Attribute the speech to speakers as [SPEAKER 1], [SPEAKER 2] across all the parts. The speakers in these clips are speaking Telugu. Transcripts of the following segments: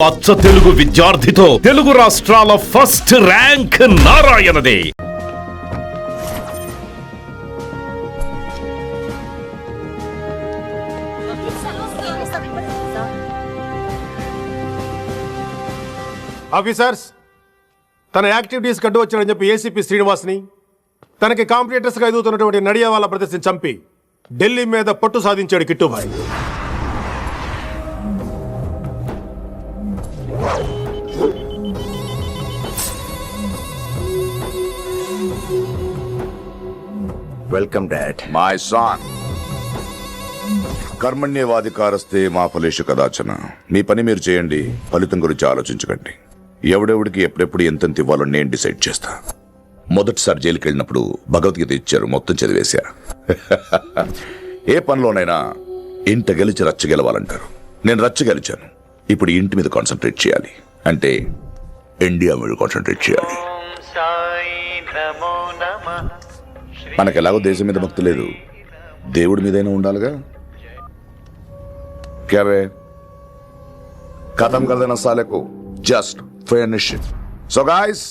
[SPEAKER 1] అచ్చ తెలుగు విద్యార్థితో తెలుగు రాష్ట్రాల ఫస్ట్ ర్యాంక్ నారాయణదే.
[SPEAKER 2] ఆఫీసర్స్, తన యాక్టివిటీస్ కడ్డు వచ్చాడని చెప్పి ఏసీపీ శ్రీనివాస్ని తనకి కాంపిటీటర్స్గా ఎదుగుతున్నటువంటి నడియావాల ప్రదర్శన చంపి ఢిల్లీ మీద పట్టు సాధించాడు Kittubhai.
[SPEAKER 3] Welcome dad.
[SPEAKER 4] My son, కర్మణ్యేవాధికారస్తే మా ఫలేషు కదాచన. మీ పని మీరు చేయండి, ఫలితం గురించి ఆలోచించకండి. ఎవడెవడికి ఎప్పుడెప్పుడు ఎంతెంత ఇవ్వాలో నేను డిసైడ్ చేస్తా. మొదటిసారి జైలుకి వెళ్ళినప్పుడు భగవద్గీత ఇచ్చారు, మొత్తం చదివేశా. ఏ పనిలోనైనా ఇంట గెలిచి రచ్చ గెలవాలంటారు. నేను రచ్చ గెలిచాను. ఇప్పుడు ఇంటి మీద కాన్సన్ట్రేట్ చేయాలి, అంటే ఇండియా మీద కాన్సన్ట్రేట్ చేయాలి. మనకు ఎలాగో దేశం మీద భక్తి లేదు, దేవుడి మీదైనా ఉండాలిగా. క్యాబే ఖతం కదన సాలకు జస్ట్ ఫినిష్. సో గాయ్స్,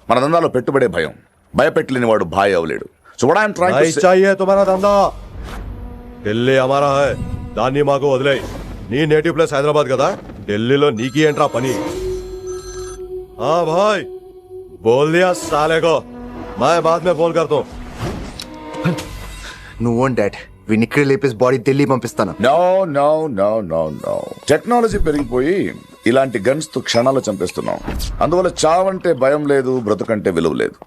[SPEAKER 4] మన దందాలో పెట్టుబడే భయం. భయపెట్టలేని వాడు భాయ్ అవలేడు. So what I am trying to say,
[SPEAKER 5] चाहिए तुम्हारा धंधा. ఢిల్లీ हमारा है, దాన్ని మాకు వదిలే. నీ నేటివ్ ప్లేస్ హైదరాబాద్ కదా, ఢిల్లీలో నీకి ఏంట్రా పని? हाँ भाई, बोल दिया साले को, मैं बाद में फोन करता हूँ.
[SPEAKER 3] నువ్వు డాడ్, వీడిని ఇక్కడ లేపేసి బాడీ ఢిల్లీ పంపిస్తాను.
[SPEAKER 4] No no no no no. Technology పెరిగిపోయి ఇలాంటి గన్స్ తో క్షణాలు చంపేస్తున్నాం. అందువల్ల చావంటే భయం లేదు, బ్రతుకంటే విలువ లేదు.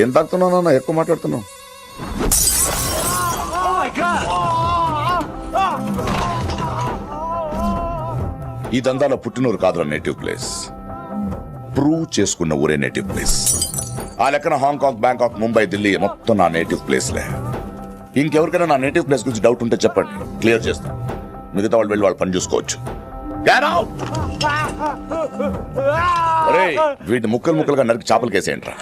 [SPEAKER 4] ఏం తాకుతున్నావు నాన్న, ఎక్కువ మాట్లాడుతున్నావు. ఈ దందాలో పుట్టినూరు కాదురా నేటివ్ ప్లేస్, ప్రూవ్ చేసుకున్న ఊరే నేటివ్ ప్లేస్. ఆ లెక్కన హాంకాంగ్, బ్యాంకాక్, ముంబై, ఢిల్లీ మొత్తం నా నేటివ్ ప్లేస్లే. ఇంకెవరికైనా నా నేటివ్ ప్లేస్ గురించి డౌట్ ఉంటే చెప్పండి, క్లియర్ చేస్తాను. మిగతా వాళ్ళు వెళ్ళి వాళ్ళు పని చూసుకోవచ్చు. వీటిని ముక్కలు ముక్కలుగా నరికి చేపలు కేసేయంట్రా.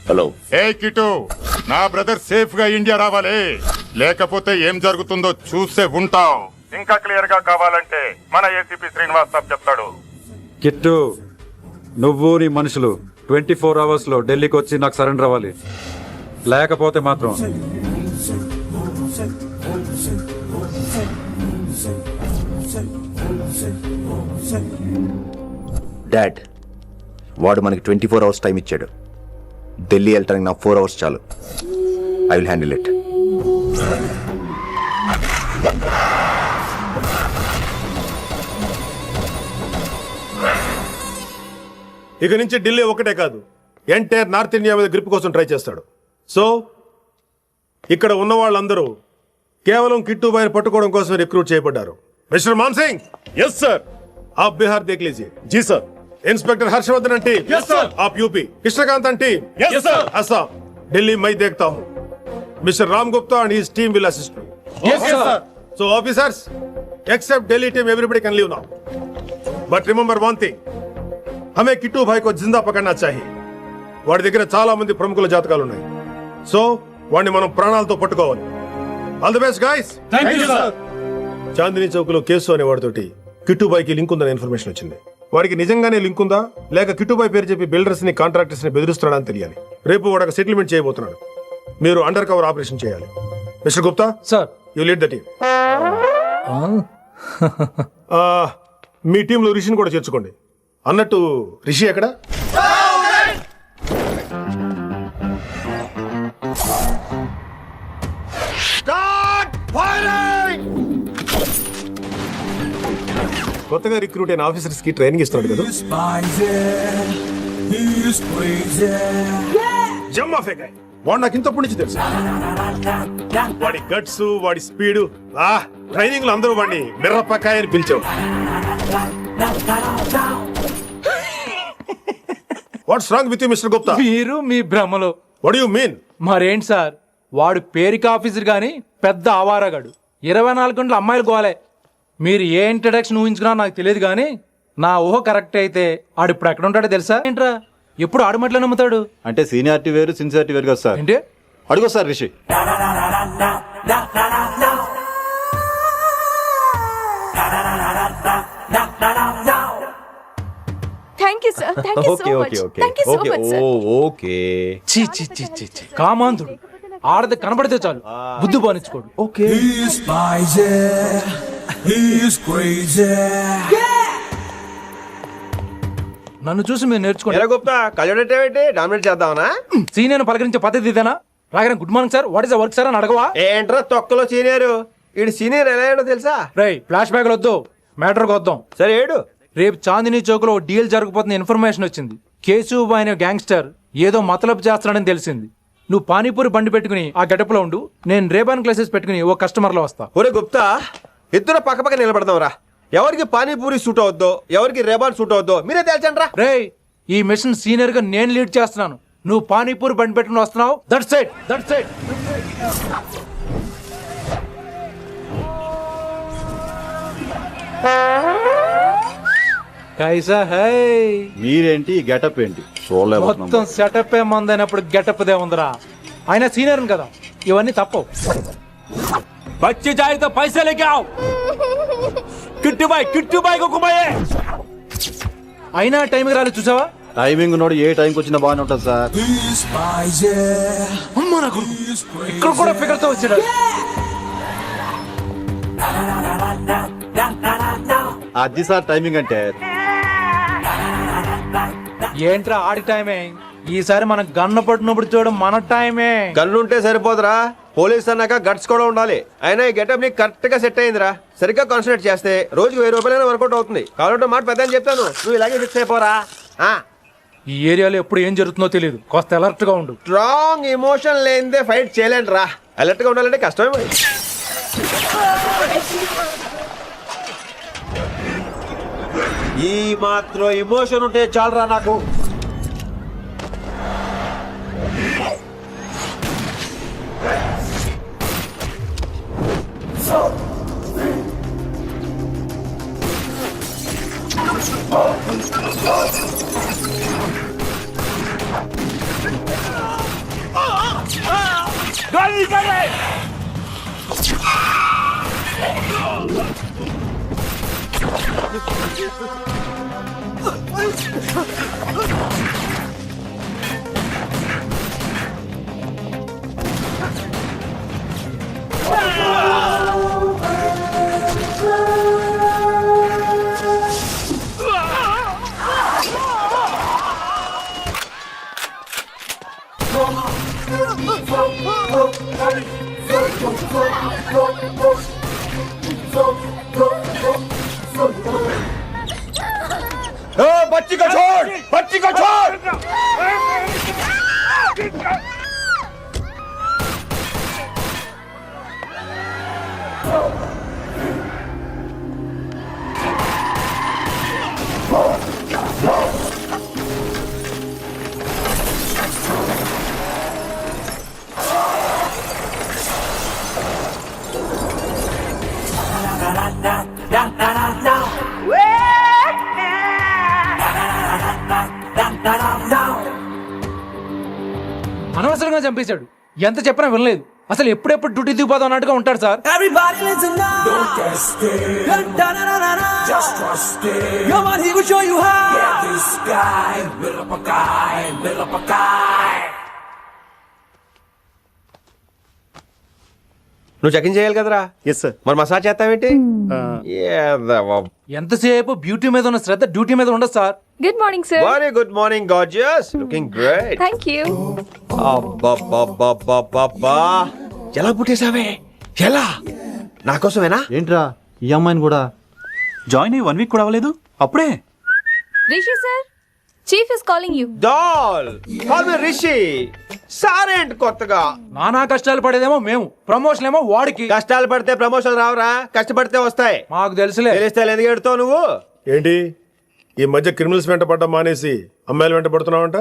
[SPEAKER 4] హలో.
[SPEAKER 6] ఏ కిటు, నా బ్రదర్ సేఫ్ గా ఇండియా రావాలి, లేకపోతే ఏం జరుగుతుందో చూసే ఉంటాం. ఇంకా క్లియర్ గా కావాలంటే మన ఏసీపీ శ్రీనివాస్ సాబ్ చెప్తాడు.
[SPEAKER 7] కిట్టు, నువ్వు నీ మనుషులు 24 hours లో ఢిల్లీకి వచ్చి నాకు సరెండర్ అవ్వాలి. లేకపోతే మాత్రం
[SPEAKER 3] డాడ్, వాడు మనకి 24 hours టైం ఇచ్చాడు. ఢిల్లీ వెళ్ళటానికి నాకు 4 hours చాలు. I will handle it.
[SPEAKER 2] ఇక నుంచి ఢిల్లీ ఒకటే కాదు, ఎంటైర్ నార్త్ ఇండియా మీద గ్రిప్ కోసం ట్రై చేస్తాడు. సో ఇక్కడ ఉన్న వాళ్ళందరూ కేవలం కిట్టుబాయిని పట్టుకోవడం కోసం రిక్రూట్ చేయబడ్డారు. Mister Maan Singh.
[SPEAKER 6] Yes sir.
[SPEAKER 2] आप बिहार देख लीजिए.
[SPEAKER 6] జీ sir.
[SPEAKER 2] Inspector Harshvardhan team.
[SPEAKER 6] Yes, sir.
[SPEAKER 2] आप UP. Krishnakant team.
[SPEAKER 6] Yes, sir.
[SPEAKER 2] Assam. Delhi मैं देखता हूँ. Mister Ram Gupta and his team will assist me.
[SPEAKER 6] Yes, sir.
[SPEAKER 2] So officers, except Delhi team, everybody can leave now. But remember one thing, हमें किट्टू भाई को जिंदा पकड़ना चाहिए. వాడి దగ్గర చాలా మంది ప్రముఖుల జాతకాలు ఉన్నాయి. సో వాడిని మనం ప్రాణాలతో పట్టుకోవాలి. All the best guys.
[SPEAKER 6] Thank you sir.
[SPEAKER 2] Chandni Chowk లో కేసు అనే వాడితోటి కిట్టుబాయికి లింక్ ఉందని ఇన్ఫర్మేషన్ వచ్చింది. వాడికి నిజంగానే లింక్ ఉందా, లేక కిట్టుబాయి పేరు చెప్పి బిల్డర్స్ ని, కాంట్రాక్టర్స్ ని బెదిరిస్తున్నాడని తెలియాలి. రేపు వాడు ఒక సెటిల్మెంట్ చేయబోతున్నాడు. మీరు అండర్ కవర్ ఆపరేషన్ చేయాలి. Mister Gupta
[SPEAKER 8] sir,
[SPEAKER 2] you lead the team. మీ టీంలో రిషిని కూడా చేర్చుకోండి. అన్నట్టు రిషి ఎక్కడ? కొత్తగా రిక్రూట్ అయిన ఆఫీసర్స్ కి ట్రైనింగ్ ఇస్తున్నాడు కదా. జమ్మా ఫేకాయ్. వాడు నాకు ఇంతప్పటి నుంచి తెలుసు. వాడి గట్స్, వాడి స్పీడ్, ట్రైనింగ్ లో అందరూ వాడిని మిర్రపకాయ అని పిలిచావు. What's wrong with you mister Gupta?
[SPEAKER 8] మీరు మీ భ్రమలో.
[SPEAKER 2] What you mean?
[SPEAKER 8] మరేంటి సార్, వాడు పేరుకి ఆఫీసర్ గాని పెద్ద ఆవారగాడు. 24 గంటలు అమ్మాయిలు గోలే. మీరు ఏ ఇంట్రడక్షన్ ఊహించుకున్నా నాకు తెలియదు కానీ నా ఊహ కరెక్ట్ అయితే ఆడు ఇప్పుడు ఎక్కడ ఉంటాడో తెలుసా? ఏంట్రా, ఎప్పుడు ఆడమట్లే నమ్ముతాడు.
[SPEAKER 9] అంటే సీనియారిటీ వేరు సిన్సియారిటీ వేరు కదా సార్.
[SPEAKER 8] ఏంటి?
[SPEAKER 9] అడుగు sir Rishi.
[SPEAKER 10] Thank you sir, thank you so
[SPEAKER 9] okay
[SPEAKER 10] much,
[SPEAKER 9] okay okay
[SPEAKER 10] thank you so
[SPEAKER 9] okay
[SPEAKER 10] much sir.
[SPEAKER 9] Okay
[SPEAKER 8] చీ చీ చీ చీ చీ కామాంధుడు. ఆడది కనబడితే చాలు బుద్ధి బానించుకోడు.
[SPEAKER 9] ఓకే.
[SPEAKER 8] నన్ను చూసి మీరు నేర్చుకోండి.
[SPEAKER 5] ఎలా గుప్తా కళ్ళేంటి డామినేట్ చేద్దామనా?
[SPEAKER 8] సీనియర్ పలకరించే పద్ధతి ఇదేనా? రాగానే good morning sir, what is work sir అని అడగవా?
[SPEAKER 5] ఏంట్రా తొక్కలో సీనియర్ ఈడు సీనియర్ ఎలా ఏడో తెలుసా?
[SPEAKER 8] రేయ్ ఫ్లాష్ బ్యాక్ వద్దు, మ్యాటర్కి వద్దాం.
[SPEAKER 5] సరే ఏడు.
[SPEAKER 8] రేపు చాందినీ చౌక్ లో డీల్ జరగబోతున్న ఇన్ఫర్మేషన్ వచ్చింది. కేశవ్ అనే గ్యాంగ్స్టర్ ఏదో మతలబు చేస్తున్నాడని తెలిసింది. నువ్వు పానీపూరి బండి పెట్టుకుని ఆ గడపలో ఉండు, నేను రేబాన్ క్లాసెస్ పెట్టుకుని ఓ కస్టమర్ లో వస్తా.
[SPEAKER 5] ఒరే గుప్తా, ఇద్దరు పక్క పక్క నిలబడదాం రా. ఎవరికి పానీపూరి సూట్ అవుద్దో ఎవరికి రేబాన్ సూట్ అవుద్దో మీరే తేల్చండి రా.
[SPEAKER 8] రేయ్ ఈ మిషన్ సీనియర్ గా నేను లీడ్ చేస్తున్నాను, నువ్వు పానీపూరి బండి పెట్టుకుని వస్తున్నావు. That side that side. కైసా హై.
[SPEAKER 9] మీరేంటి ఈ గెటప్ ఏంటి?
[SPEAKER 8] మొత్తం సెటప్ ఏమందైనప్పుడు గెటప్ దే ఉందిరా. ఆయన సీనియర్ కదా, ఇవన్నీ తప్పవు. బచ్చి జాయితో పైసా లేకే ఆవ్. కిట్టు బాయ్ కుమాయే. అయినా టైంకి రాలేదు చూసావా?
[SPEAKER 9] టైమింగ్ నోడు ఏ టైంకి వచ్చినా బాగానే ఉంటుంది సార్.
[SPEAKER 8] అమ్మా నా కొడుకు ఇక్కడ కూడా ఫిగర్ తో వచ్చాడు.
[SPEAKER 9] అది సార్ టైమింగ్ అంటే.
[SPEAKER 8] ఏంట్రా ఆడి టైమే? ఈసారి మనం గన్ను పట్టినప్పుడు చూడడం మన టైమే.
[SPEAKER 5] గన్ను ఉంటే సరిపోదురా, పోలీస్ అన్నాక గట్స్ కూడా ఉండాలి. అయినా ఈ గెటప్ నీకు కరెక్ట్ గా సెట్ అయిందిరా. సరిగ్గా కాన్సన్ట్రేట్ చేస్తే రోజుకి 1000 రూపాయలైనా వర్కౌట్ అవుతుంది. కాబట్టి మాట పెద్ద అని చెప్తాను, నువ్వు ఇలాగే ఫిక్స్ అయిపోరా.
[SPEAKER 8] ఈ ఏరియాలో ఎప్పుడు ఏం జరుగుతుందో తెలియదు, కాస్త అలర్ట్ గా ఉండు.
[SPEAKER 5] స్ట్రాంగ్ ఎమోషన్ లేనిదే ఫైట్ చేయలేండి రా. అలర్ట్ గా ఉండాలంటే కష్టమే మరి. ఈ మాత్రం ఎమోషన్ ఉంటే చాలరా నాకు. बच्ची को छोड़, बच्ची को छोड़।
[SPEAKER 8] అనవసరంగా చంపేశాడు. ఎంత చెప్పినా వినలేదు. అసలు ఎప్పుడెప్పుడు డ్యూటీ దిగిపోదాం అన్నట్టుగా ఉంటాడు సార్.
[SPEAKER 5] నువ్వు చెకింగ్ చేయాలి కదరా.
[SPEAKER 9] Yes sir.
[SPEAKER 5] మరి మసాజ్ చేస్తావేంటి?
[SPEAKER 8] ఎంతసేపు బ్యూటీ మీద ఉన్న శ్రద్ధ డ్యూటీ మీద ఉండదు sir.
[SPEAKER 10] Good morning sir.
[SPEAKER 5] Very good morning gorgeous, looking great.
[SPEAKER 10] Thank you.
[SPEAKER 5] అబ్బబ్బబ్బబ్బబ్బా, ఎలా పుట్టేశావే? ఎలా? నా కోసమేనా?
[SPEAKER 9] ఏంట్రా ఈ అమ్మాయిని కూడా
[SPEAKER 11] జాయిన్ అయ్యి 1 వీక్ కూడా అవ్వలేదు అప్పుడే.
[SPEAKER 10] Rishi sir, chief is calling you.
[SPEAKER 5] Doll call me Rishi. సారేంట్ కొత్తగా
[SPEAKER 8] నానా కష్టాలు పడేదేమో మేము, ప్రమోషన్ ఏమో వాడికి.
[SPEAKER 5] కష్టాలు పడితే ప్రమోషన్ రావురా, కష్టపడితే వస్తాయి.
[SPEAKER 8] మాకు తెలుసులే.
[SPEAKER 5] తెలిస్తే ఎందుకు ఎడుతావు నువ్వు?
[SPEAKER 2] ఏంటి ఈ మధ్య క్రిమినల్స్ వెంట పడ్డం మానేసి అమ్మాయిలు వెంట పడుతున్నావంట,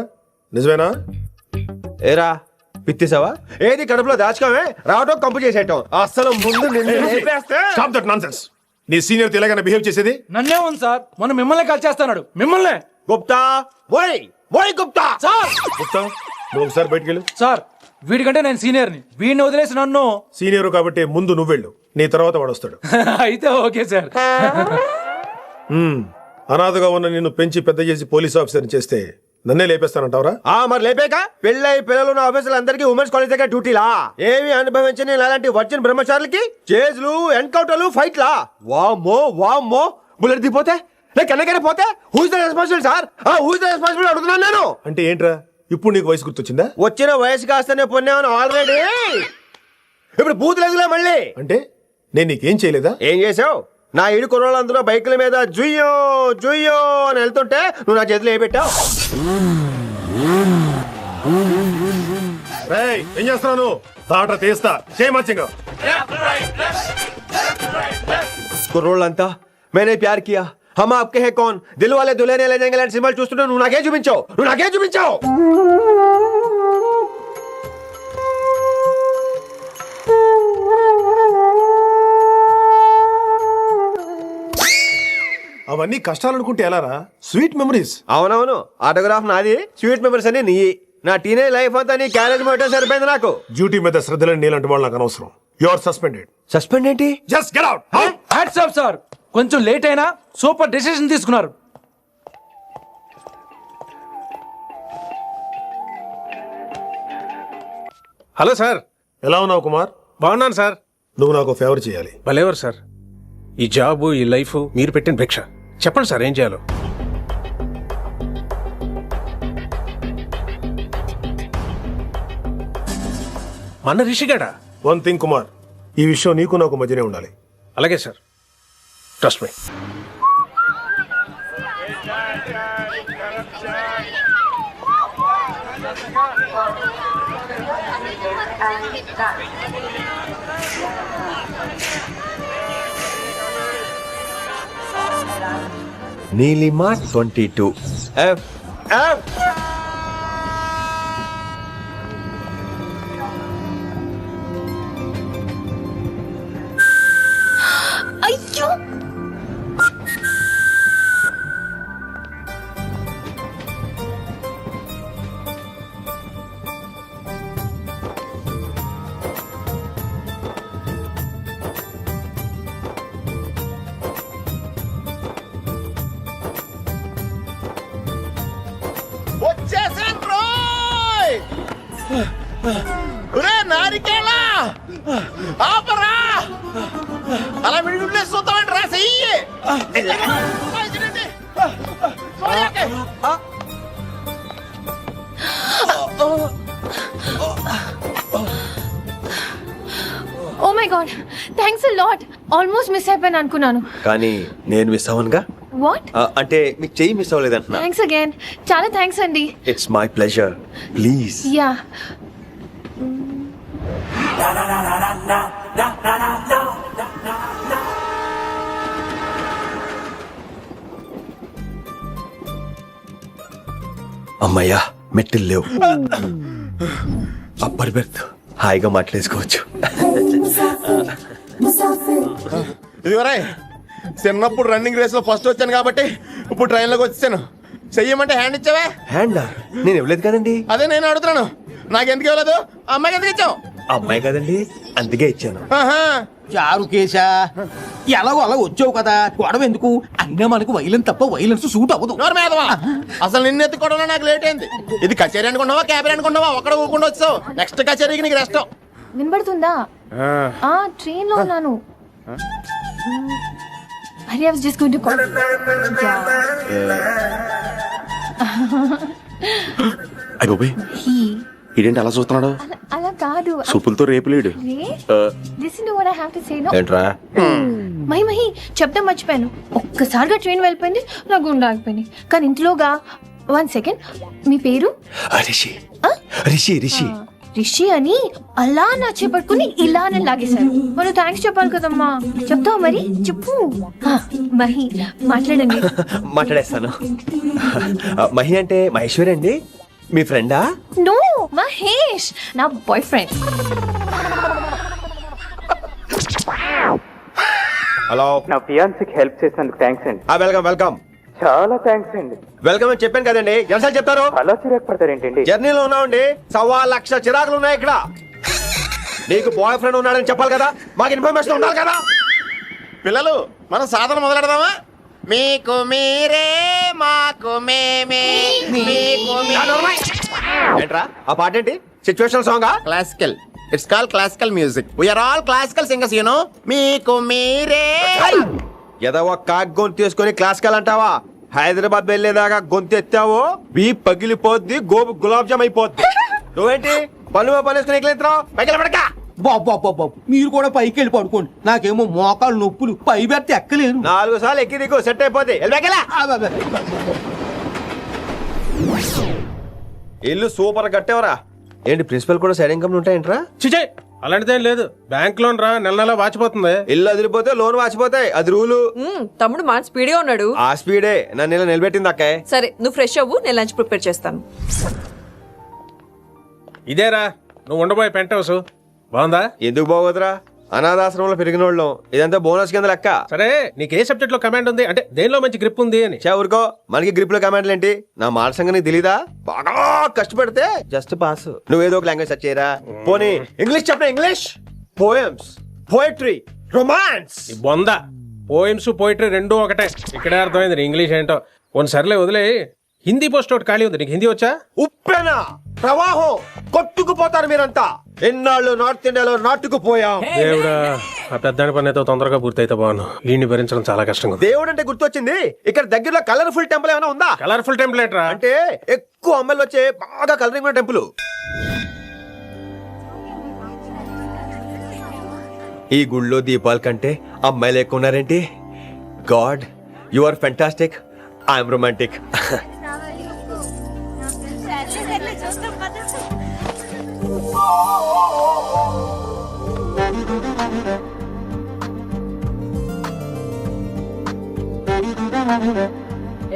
[SPEAKER 2] నిజమేనా?
[SPEAKER 5] ఏరా పిత్తిసావా? ఏది కడుపులో దాచుకోవే, రావటం కంపు చేసేయటం. అసలు ముందు నిన్ను లేపేస్తే.
[SPEAKER 2] Stop that nonsense. నీ సీనియర్ తెలంగాణ బిహేవ్ చేసేది.
[SPEAKER 8] నన్నే ఉంది సార్, మొన్న మిమ్మల్ని కాల్ చేస్తున్నాడు. మిమ్మల్నే
[SPEAKER 5] గుప్తా ఓయ్,
[SPEAKER 12] ఓయ్ గుప్తా
[SPEAKER 8] సార్
[SPEAKER 2] గుప్తా నువ్వు ఒకసారి బయటికి వెళ్ళు.
[SPEAKER 8] సార్ వీడికంటే నేను సీనియర్ని, వీడిని వదిలేసి నన్ను
[SPEAKER 2] సీనియర్ కాబట్టి ముందు నువ్వు వెళ్ళు, నీ తర్వాత వాడు వస్తాడు.
[SPEAKER 8] అయితే ఓకే సార్.
[SPEAKER 2] అనాథగా ఉన్న నిన్ను పెంచి పెద్ద చేసి పోలీస్ ఆఫీసర్ని చేస్తే నన్నే లేపేస్తానంటావరా?
[SPEAKER 12] మరి లేపాక పెళ్ళై పిల్లలు ఉన్న ఆఫీసులు అందరికీ ఉమెన్స్ కాలేజ్ దగ్గర డ్యూటీలా? ఏమి అనుభవించని అలాంటి వర్జిన్ బ్రహ్మచారులకి చేజ్లు ఎన్కౌంటర్లు ఫైట్లా? వామ్మో వామ్మో బుల్లెట్ దిగిపోతే లేక కన్నకైనా పోతే who's the responsible sir? Who's the responsible అడుగుతున్నాను నేను.
[SPEAKER 2] అంటే ఏంట్రా ఇప్పుడు నీకు వయసు గుర్తొచ్చిందా?
[SPEAKER 12] వచ్చిన వయసు కాస్తనే పొన్నాను ఆల్రెడీ. ఇప్పుడు బూతులేదులే మళ్ళీ.
[SPEAKER 2] అంటే నేను నీకేం చేయలేదా?
[SPEAKER 12] ఏం చేసావు? నా ఇడు కొనోళ్ళందరూ బైకుల మీద జుయ్యో జుయ్యో అని వెళ్తుంటే నువ్వు నా చేతిలో ఏ పెట్టావు?
[SPEAKER 2] ఏం చేస్తున్నాను? తాట తీస్తా చేయమచ్చింగా.
[SPEAKER 12] కుర్రోళ్ళంతా మేనే ప్యార్ కియా హమ్ ఆప్కే హై కౌన్ దిల్ వాలే దుల్హనియా లే జాయేంగే లాంటి సినిమాలు చూస్తుంటే నువ్వు నాకే చూపించావు.
[SPEAKER 2] అవన్నీ కష్టాలు అనుకుంటే ఎలారా? Sweet memories.
[SPEAKER 12] అవునవును, ఆటోగ్రాఫ్ నాది, స్వీట్ మెమరీస్ అని నీ. నా టీనేజ్ లైఫ్ అంతా నీ క్యారేజ్ మొత్తం సరిపోయింది నాకు.
[SPEAKER 2] డ్యూటీ మీద శ్రద్ధలేని నీలాంటి వాళ్ళు నాకు అనవసరం. You are suspended.
[SPEAKER 12] సస్పెండ్ ఏంటి?
[SPEAKER 2] Just get out.
[SPEAKER 8] Hats off sir, కొంచెం లేట్ అయినా సూపర్ డెసిషన్ తీసుకున్నారు.
[SPEAKER 13] Hello sir.
[SPEAKER 2] ఎలా ఉన్నావు కుమార్?
[SPEAKER 13] బాగున్నాను సార్.
[SPEAKER 2] నువ్వు నాకు ఫేవర్ చేయాలి.
[SPEAKER 13] భలేవారు సార్. ఈ జాబు ఈ లైఫ్ మీరు పెట్టిన భిక్ష. చెప్పండి సార్ ఏం చేయాలో. మన రిషిగాడా?
[SPEAKER 2] వన్ థింగ్ కుమార్, ఈ విషయం నీకు నాకు మధ్యనే ఉండాలి.
[SPEAKER 13] అలాగే sir, trust me.
[SPEAKER 12] Neelima 22 F.
[SPEAKER 10] అయ్యో
[SPEAKER 12] నారికేలా ఆపరా, అలా విడుదల చూద్దామని రా చెయ్యి.
[SPEAKER 10] Oh my God, thanks a lot. Almost miss అయిపోయాను అనుకున్నాను.
[SPEAKER 12] కానీ నేను మిస్ అవ్వనుగా.
[SPEAKER 10] వాట్?
[SPEAKER 12] అంటే మీకు చెయ్యి మిస్ అవ్వలేదంటున్నా.
[SPEAKER 10] థ్యాంక్స్ అగైన్, చాలా థ్యాంక్స్ అండి.
[SPEAKER 12] It's my pleasure, please.
[SPEAKER 10] Yeah
[SPEAKER 12] అమ్మయ్యా మెట్టులు లేవు. అప్పర్ బెర్త్, హాయిగా మాట్లాడేసుకోవచ్చు.
[SPEAKER 14] ఇదివరే చిన్నప్పుడు రన్నింగ్ రేస్ లో ఫస్ట్ వచ్చాను కాబట్టి ఇప్పుడు ట్రైన్ లోకి వచ్చాను. చెయ్యమంటే హ్యాండ్ ఇచ్చావే.
[SPEAKER 12] హ్యాండా? నేను ఇవ్వలేదు కదండి.
[SPEAKER 14] అదే నేను అడుగుతున్నాను, నాకెందుకు ఇవ్వలేదు? అమ్మాయికి ఎందుకు ఇచ్చావు?
[SPEAKER 12] అమ్మాయి కదండి, అందుకే ఇచ్చాను.
[SPEAKER 15] చారు కేశా, ఎలాగో అలా వచ్చావు కదా, గొడవ ఎందుకు? అయినా మనకు వైలెన్స్ తప్ప వైలెన్స్ సూట్ అవ్వదు.
[SPEAKER 14] అసలు నిన్ను ఎత్తుకోవడం నాకు లేట్ అయింది. ఇది కచేరీ అనుకున్నావా క్యాబరీ అనుకున్నావా? ఒక్కడ ఊకుండా వచ్చావు. నెక్స్ట్ కచేరీకి నీకు రెస్ట్.
[SPEAKER 10] వినబడుతుందా? ట్రైన్ లో ఉన్నాను. I was just going to call.
[SPEAKER 3] ఇదేంటి అలా చూస్తున్నాడు?
[SPEAKER 10] అలా కాదు,
[SPEAKER 3] సూపులతో రేపులేడు.
[SPEAKER 10] Listen to what I have to say. No.
[SPEAKER 12] ఏంట్రా?
[SPEAKER 10] మహి చెప్తాం మర్చిపోయాను. ఒక్కసారిగా ట్రైన్ వెళ్ళిపోయింది, నా గుండె ఆగిపోయింది. కానీ ఇంట్లోగా 1 second, మీ పేరు?
[SPEAKER 12] రిషి. రిషి రిషి
[SPEAKER 10] రిషి అని అలా నా చేపట్టుకుని ఇలా నన్ను లాగేశారు. మనం థ్యాంక్స్ చెప్పాలి కదమ్మా. చెప్తావు మరి? చెప్పు. మహి మాట్లాడండి.
[SPEAKER 12] మాట్లాడేస్తాను. మహి అంటే మహేశ్వరి అండి, మీ ఫ్రెండా?
[SPEAKER 10] నో, మహేష్ నా బాయ్ ఫ్రెండ్.
[SPEAKER 12] హలో.
[SPEAKER 16] నా ఫియాన్సీకి హెల్ప్ చేసినందుకు థ్యాంక్స్ అండి.
[SPEAKER 12] Welcome welcome. చాలా థ్యాంక్స్ అండి. వెల్కమ్ అని చెప్పాను కదండి, ఎన్నిసార్లు చెప్తారు? అలా చిరాకు పడతారేంటండి? జర్నీలో ఉన్నామండి, 1,00,000 చిరాకులు ఉన్నాయి ఇక్కడ. నీకు బాయ్ ఫ్రెండ్ ఉన్నాడని చెప్పాలి కదా, మాకు ఇన్ఫర్మేషన్ ఉండాలి కదా.
[SPEAKER 14] పిల్లలు మనం సాధన మొదలెడదామా? మీకు మీరే మాకు మేమే మీకు
[SPEAKER 12] ఏంట్రా ఆ పాట ఏంటి? సిచ్యువేషన్ సాంగా?
[SPEAKER 14] Classical. It's call classical music. We're all classical singers you know. మీకు మీరే.
[SPEAKER 12] ఏదో ఒక కాక్ గొంతు తీసుకొని క్లాసికల్ అంటావా? హైదరాబాద్ వెళ్ళేదాకా గొంతు ఎత్తావో బీ పగిలిపోద్ది, గోబు గులాబ్ జామ్ అయిపోద్ది. నువ్వేంటి పనులు పనేసుకుని ఎక్కలేస్తున్నావు? పైకి పడక.
[SPEAKER 15] బాబు మీరు కూడా పైకి వెళ్ళి పడుకోండి, నాకేమో మోకాలు నొప్పులు, పై పెడితే ఎక్కలేను.
[SPEAKER 12] 4 సార్లు ఎక్కి దిగు, సెట్ అయిపోద్ది. ఇల్లు సూపర్ కట్టేవరా. ఏంటి ప్రిన్సిపల్ కూడా సైడ్ ఇన్కమ్ ఉంటాయంట్రా?
[SPEAKER 13] చిచే అలాంటిదేం లేదు, బ్యాంక్ లోన్ రా, నెల నెల వాచిపోతుంది.
[SPEAKER 12] ఇల్లు అదిరిపోతే లోన్ వాచిపోతాయి, అది రూలు.
[SPEAKER 16] తమ్ముడు మాట స్పీడ్గా ఉన్నాడు.
[SPEAKER 12] ఆ స్పీడే నన్ను ఇలా నిలబెట్టింది అక్కాయ్.
[SPEAKER 16] సరే నువ్వు ఫ్రెష్ అవ్వు, నేను లంచ్ ప్రిపేర్ చేస్తాను.
[SPEAKER 13] ఇదేరా నువ్వు ఉండబోయే పెంట్ హౌస్, బాగుందా?
[SPEAKER 12] ఎందుకు బాగోదురా, అనాథాశ్రమంలో పెరిగిన వాళ్ళం, ఇదంతా బోనస్ కింద లెక్క.
[SPEAKER 13] సరే నీకు ఏ సబ్జెక్ట్ లో కమాండ్ ఉంది, అంటే దేనిలో మంచి గ్రిప్ ఉంది అని?
[SPEAKER 12] ఊరుకో, మనకి గ్రిప్ లో కమాండ్లు ఏంటి? నా మాట సంగతి నీకు తెలీదా? బాగా కష్టపడితే జస్ట్ పాస్. నువ్వేదో ఒక లాంగ్వేజ్ సెర్చ్ చేయరా. పోనీ ఇంగ్లీష్ చెప్పిన ఇంగ్లీష్, పోయమ్స్, పోయట్రీ, రొమాన్స్.
[SPEAKER 13] బొంద పోయిమ్స్ పోయిటరీ రెండూ ఒకటే. ఇక్కడే అర్థమైంది ఇంగ్లీష్ ఏంటో. కొన్ని సర్లే వదిలే, హిందీ పోస్ట్ ఒకటి ఖాళీ ఉంది, నీకు హిందీ వచ్చా?
[SPEAKER 12] ఉప్పెనా ప్రవాహం కొట్టుకుపోతారు మీరంతా. ఎన్నాళ్ళు నార్త్ ఇండియాలో నాటుకుపోయాం.
[SPEAKER 13] దేవుడా, ఆ పెద్దాని పని అయితే తొందరగా పూర్తయితే బాగున్నాను, వీడిని భరించడం చాలా కష్టంగా.
[SPEAKER 12] దేవుడు అంటే గుర్తొచ్చింది, ఇక్కడ దగ్గరలో కలర్ఫుల్ టెంపుల్ ఏమైనా ఉందా?
[SPEAKER 13] కలర్ఫుల్ టెంపుల్ ఏంట్రా?
[SPEAKER 12] అంటే ఎక్కువ అమ్మాయిలు వచ్చే బాగా కలరింగ్ ఉన్న టెంపుల్. ఈ గుళ్ళో దీపాల కంటే అమ్మాయిలు ఎక్కువ ఉన్నారేంటి? God, you are fantastic, I'm romantic.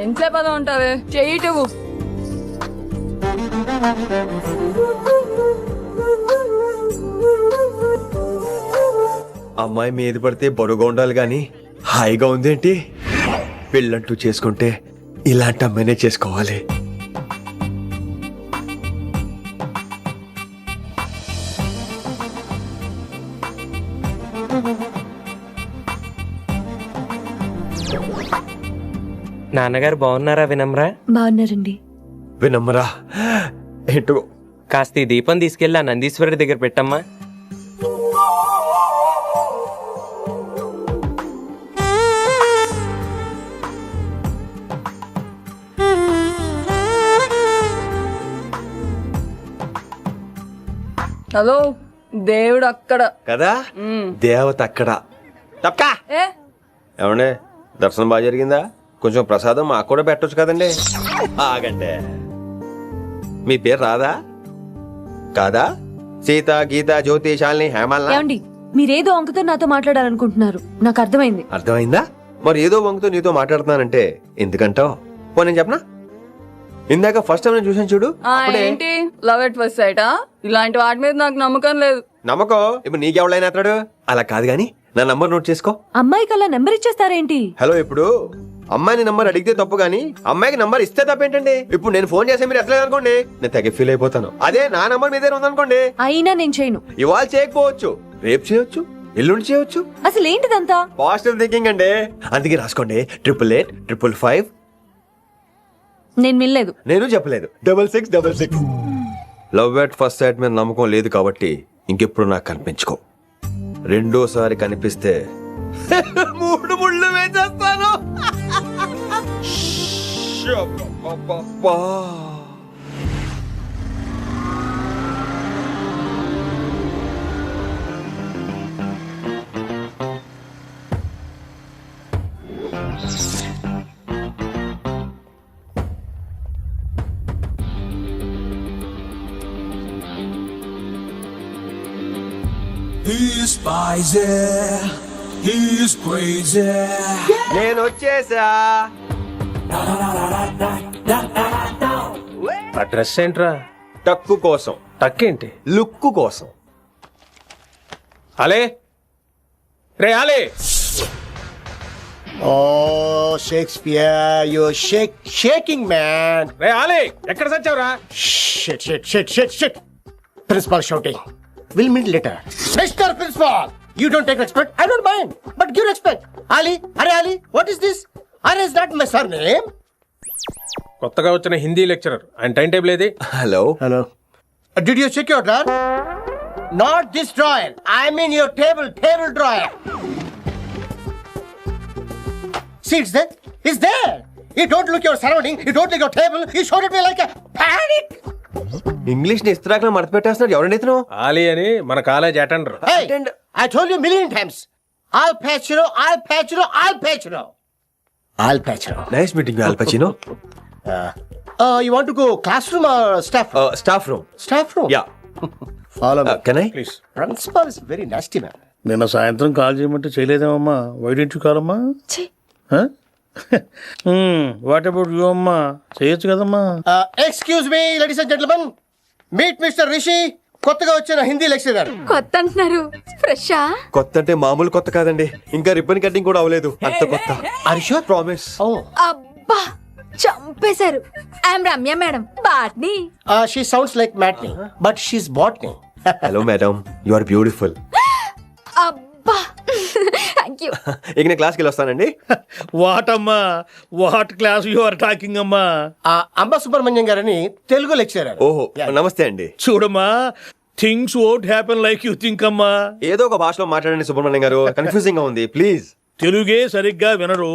[SPEAKER 16] ఎంతసేపు అలా ఉంటావే, చెయ్యిటువు.
[SPEAKER 12] అమ్మాయి మీద పడితే బరువుగా ఉండాలి గాని హాయిగా ఉందేంటి? పెళ్ళంటూ చేసుకుంటే ఇలాంటి అమ్మాయినే చేసుకోవాలి.
[SPEAKER 17] నాన్నగారు బాగున్నారా వినమ్రా?
[SPEAKER 10] బాగున్నారండి.
[SPEAKER 12] వినమ్రా ఏంటో,
[SPEAKER 17] కాస్త ఈ దీపం తీసుకెళ్ళి ఆ నందీశ్వరుడి దగ్గర పెట్టమ్మా.
[SPEAKER 16] హలో, దేవుడు అక్కడ
[SPEAKER 12] కదా, దేవత అక్కడ. తప్పకా ఏమండే, దర్శనం బాగా జరిగిందా? కొంచెం ప్రసాదం మాకు కూడా పెట్టొచ్చు కదండి. ఆగంటే, మీ పేరు రాదా కాదా? సీత, గీత, జ్యోతి, శాలిని, హేమల్.
[SPEAKER 10] మీరేదో అంకుతో నాతో మాట్లాడాలనుకుంటున్నారు, నాకు అర్థమైంది.
[SPEAKER 12] అర్థమైందా? మరి ఏదో వంకుతో నీతో మాట్లాడుతున్నానంటే ఎందుకంటావు? పో నేను చెప్పనా, ఇందాక ఫస్ట్ టైం నేను చూసాను చూడు.
[SPEAKER 16] ఏంటి లవ్ ఎట్ ఫస్ట్ సైటా? ఇలాంటి వాటి మీద నాకు నమ్మకం లేదు.
[SPEAKER 12] నమ్మకం ఇప్పుడు నీకెవడైనా అతడు? అలా కాదు గాని నా నంబర్ నోట్ చేసుకో.
[SPEAKER 10] అమ్మాయికి అలా నెంబర్ ఇచ్చేస్తారేంటి?
[SPEAKER 12] హలో, ఇప్పుడు అమ్మాయిని నంబర్ అడిగితే తప్పు గానీ అమ్మాయికి నంబర్ ఇస్తే తప్పేంటండి? ఇప్పుడు నేను ఫోన్ చేస్తే మీరు ఎట్లేదు అనుకోండి, నేను తెగ ఫీల్ అయిపోతాను. అదే నా నంబర్ మీద ఉందనుకోండి,
[SPEAKER 10] అయినా నేను చేయను.
[SPEAKER 12] ఇవాళ చేయకపోవచ్చు, రేపు చేయొచ్చు, ఎల్లుండి చేయొచ్చు.
[SPEAKER 10] అసలు ఏంటిదంతా?
[SPEAKER 12] పాజిటివ్ థింకింగ్ అండి. అందుకే రాసుకోండి 888-555.
[SPEAKER 10] నేను వినలేదు.
[SPEAKER 12] నేను చెప్పలేదు 6666. లవ్ ఎట్ ఫస్ట్ సైట్ మీద నమ్మకం లేదు కాబట్టి ఇంకెప్పుడు నాకు కనిపించుకో. రెండోసారి కనిపిస్తే 3 ముళ్ళు వేసేస్తాను.
[SPEAKER 18] He's spicy, he's crazy.
[SPEAKER 12] నేను వచ్చేసా.
[SPEAKER 13] ఆ డ్రెస్ ఏంట్రా?
[SPEAKER 12] టక్కు కోసం.
[SPEAKER 13] టక్ ఏంటి?
[SPEAKER 12] లుక్కు కోసం.
[SPEAKER 13] అలే రే, అలే
[SPEAKER 12] Oh, Shakespeare, you're shaking, man.
[SPEAKER 13] రే ఆలీ ఎక్కడ సచ్చావురా?
[SPEAKER 12] Shit. Principal shouting. We'll meet later. Mr. Principal, you don't take respect. I don't mind, but give respect. Ali, what is this? Ali is not my surname.
[SPEAKER 13] కొత్తగా వచ్చిన హిందీ లెక్చరర్ ఆయన టైం టేబుల్ ఏది?
[SPEAKER 3] Hello.
[SPEAKER 12] Did you check your drawer? Not this drawer. I mean your table drawer. See, it's there. You don't look your surrounding. You don't look your table. You showed at me like a panic. English ni istiraakla marth pettestunnaru. Evaru nethino?
[SPEAKER 13] Ali అని మన college attender.
[SPEAKER 12] Hey, I told you a million times. I'll patch you.
[SPEAKER 3] Nice meeting you, Al Pacino.
[SPEAKER 12] You want to go classroom or staff room?
[SPEAKER 3] Staff room.
[SPEAKER 12] Staff room?
[SPEAKER 3] Yeah.
[SPEAKER 12] Follow me.
[SPEAKER 3] Can I?
[SPEAKER 13] Please.
[SPEAKER 12] Principal is very nasty, man.
[SPEAKER 1] నిన్న సాయంత్రం కాల్ చేయమంటే చేయలేదేమమ్మా? వై డెంట్ యు కాల్ అమ్మా? వాట్ అబౌట్ యు అమ్మా? చేయొచ్చు కదమ్మా.
[SPEAKER 12] Excuse me, ladies and gentlemen. Meet Mr. Rishi. కొత్తగా వచ్చిన హిందీ లెక్చరర్.
[SPEAKER 10] కొత్త అంటున్నారు, ఫ్రెషా?
[SPEAKER 5] కొత్త అంటే మామూలు కొత్త కాదండి, ఇంకా రిబ్బన్ కటింగ్ కూడా అవ్వలేదు, అంత కొత్త.
[SPEAKER 12] Are you sure?
[SPEAKER 5] Promise.
[SPEAKER 10] అబ్బా చంపేశారు. I'm Ramya madam, botany.
[SPEAKER 12] She sounds like Matney, but she's botany.
[SPEAKER 5] Hello madam, you are beautiful.
[SPEAKER 10] అబ్బా థ్యాంక్ యూ.
[SPEAKER 5] ఇక నేను క్లాస్కి వెళ్ళి వస్తానండి.
[SPEAKER 1] వాట్ అమ్మా, what class you are talking అమ్మా?
[SPEAKER 12] అంబ సుబ్రహ్మణ్యం గారని తెలుగు లెక్చరర్.
[SPEAKER 5] ఓహో నమస్తే అండి.
[SPEAKER 1] చూడమ్మా, things won't happen like you think అమ్మా.
[SPEAKER 5] ఏదో ఒక భాషలో మాట్లాడండి సుబ్రహ్మణ్యం గారు, కన్ఫ్యూజింగ్ గా ఉంది ప్లీజ్.
[SPEAKER 1] తెలుగే సరిగ్గా వినరు,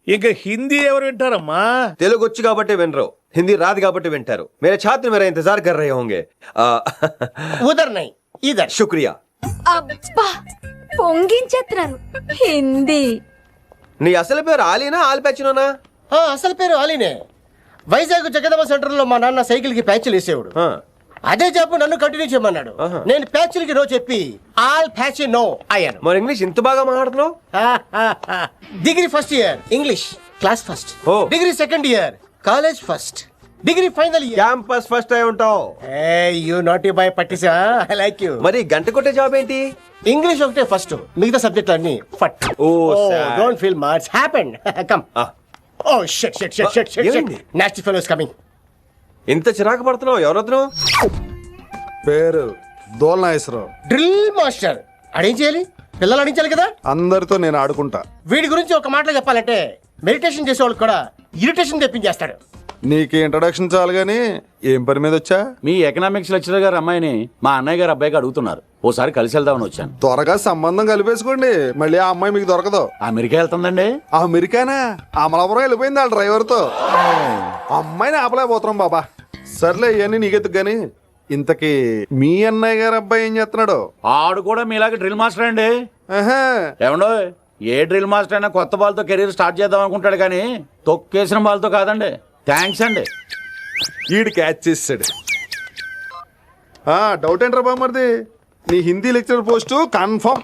[SPEAKER 1] ఇంకా హిందీ ఎవరు వింటారమ్మా?
[SPEAKER 5] తెలుగు వచ్చు కాబట్టి వినరు, హిందీ రాదు కాబట్టి వింటారు. మేరే ఛాత్ర మేరా ఇంతజార్ కర్ రహే హోంగే.
[SPEAKER 12] ఉదర్ నై ఇదర్.
[SPEAKER 5] శుక్రియా.
[SPEAKER 10] అబ్బా పొంగించేస్తున్నారు. హిందీ.
[SPEAKER 5] నీ అసలు పేరు ఆలీనా ఆల్ ప్యాచినోనా?
[SPEAKER 12] అసలు పేరు ఆలీనే. వైజాగ్ జగదమ్మ సెంటర్ లో మా నాన్న సైకిల్ కి ప్యాచ్లు వేసేవాడు. అదే జాబ్ నన్ను కంటిన్యూ చేయమన్నాడు. నేను ప్యాచ్లకి నో చెప్పి ఆల్ ప్యాచ్ నో అయ్యాను.
[SPEAKER 5] మరి ఇంగ్లీష్ ఇంత బాగా మాట్లాడుతున్నావు?
[SPEAKER 12] Degree first year English class first. Degree second year college first. Degree final year
[SPEAKER 5] campus first అయి ఉంటావు.
[SPEAKER 12] యూ నాట్ బై పట్టిసా. I like you.
[SPEAKER 5] మరి గంట కొట్టే జాబ్ ఏంటి?
[SPEAKER 12] ఇంగ్లీష్ ఒకటే ఫస్ట్, మిగతా సబ్జెక్ట్ అన్ని ఫట్. Don't feel much happened. Come. Oh shit shit shit shit shit. Nasty fellows coming.
[SPEAKER 5] ఇంత చిరాకు పడుతున్నావు, ఎవరొద్దు?
[SPEAKER 19] పేరు దోల్నాగేశ్వరరావు.
[SPEAKER 12] Drill master. అడేం చేయాలి? పిల్లలు అడించాలి కదా.
[SPEAKER 19] అందరితో నేను ఆడుకుంటా.
[SPEAKER 12] వీడి గురించి ఒక మాటలో చెప్పాలంటే మెడిటేషన్ చేసేవాళ్ళు కూడా ఇరిటేషన్ తెప్పించేస్తాడు.
[SPEAKER 19] నీకు ఇంట్రడక్షన్ చాలు గానీ ఏం పని మీద వచ్చా?
[SPEAKER 9] మీ ఎకనామిక్స్ లెక్చరర్ గారు అమ్మాయిని మా అన్నయ్య గారు అబ్బాయికి అడుగుతున్నారు, ఓసారి కలిసి వెళ్దామని వచ్చాను.
[SPEAKER 19] త్వరగా సంబంధం కలిపేసుకోండి, మళ్ళీ ఆ అమ్మాయి మీకు దొరకదు.
[SPEAKER 9] అమెరికా వెళ్తుందండి.
[SPEAKER 19] అమెరికానా? అమలాపురం వెళ్ళిపోయింది వాళ్ళ డ్రైవర్తో. అమ్మాయిని ఆపలేకపోతున్నాం బాబా. సర్లే ఇవన్నీ నీకెత్తుకు గాని, ఇంతకీ మీ అన్నయ్య గారు అబ్బాయి ఏం చేస్తున్నాడు?
[SPEAKER 9] ఆడు కూడా మీలాగే డ్రిల్ మాస్టర్ అండి. ఏమండో, ఏ డ్రిల్ మాస్టర్ అయినా కొత్త బాల్తో కెరీర్ స్టార్ట్ చేద్దాం అనుకుంటాడు కానీ తొక్కేసిన బాల్తో కాదండి. థ్యాంక్స్ అండి.
[SPEAKER 19] ఈడు క్యాచ్ చేసాడు. డౌట్ ఏంట్రా బామ్మర్ది, నీ హిందీ లెక్చరర్ పోస్టు కన్ఫర్మ్.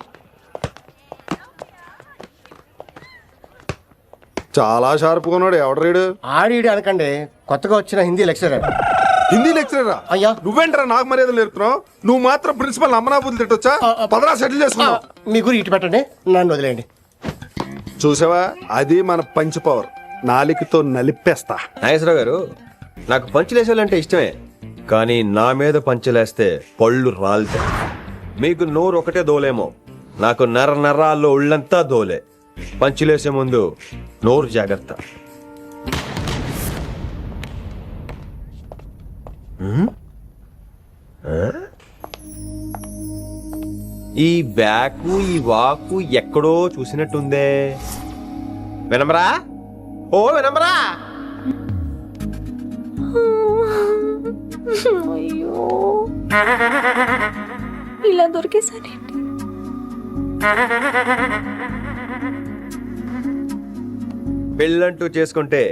[SPEAKER 19] చాలా షార్ప్గా ఉన్నాడు. ఎవడరీడు?
[SPEAKER 12] ఆడీడు అనకండి, కొత్తగా వచ్చిన హిందీ లెక్చరర్.
[SPEAKER 19] హిందీ లెక్చరరా?
[SPEAKER 12] అయ్యా
[SPEAKER 19] నువ్వేంట్రా నాకు మర్యాదలు నేర్పుతున్నావు? నువ్వు మాత్రం ప్రిన్సిపల్ అమ్మనాబుద్ధి తిట్టొచ్చా? పదరా సెటిల్ చేసుకున్నావు.
[SPEAKER 12] మీ గురి ఇటు పెట్టండి, నన్ను వదిలేయండి.
[SPEAKER 19] చూసావా, అది మన పంచ్ పవర్. నాలికతో నలిపేస్తా.
[SPEAKER 5] నాగేశ్వరరావు గారు, నాకు పంచులేసాలంటే ఇష్టమే, కానీ నా మీద పంచులేస్తే పళ్ళు రాలుతాయి. మీకు నోరు ఒకటే దోలేమో, నాకు నర నరాల్లో ఒళ్ళంతా దోలే. పంచులేసే ముందు నోరు జాగ్రత్త. ఈ బ్యాకు ఈ వాకు ఎక్కడో చూసినట్టుందే. వినమరా? ఓ వినమరా?
[SPEAKER 10] అయ్యో ఇలా దొరికేసానండి.
[SPEAKER 5] పెళ్ళంటూ చేసుకుంటే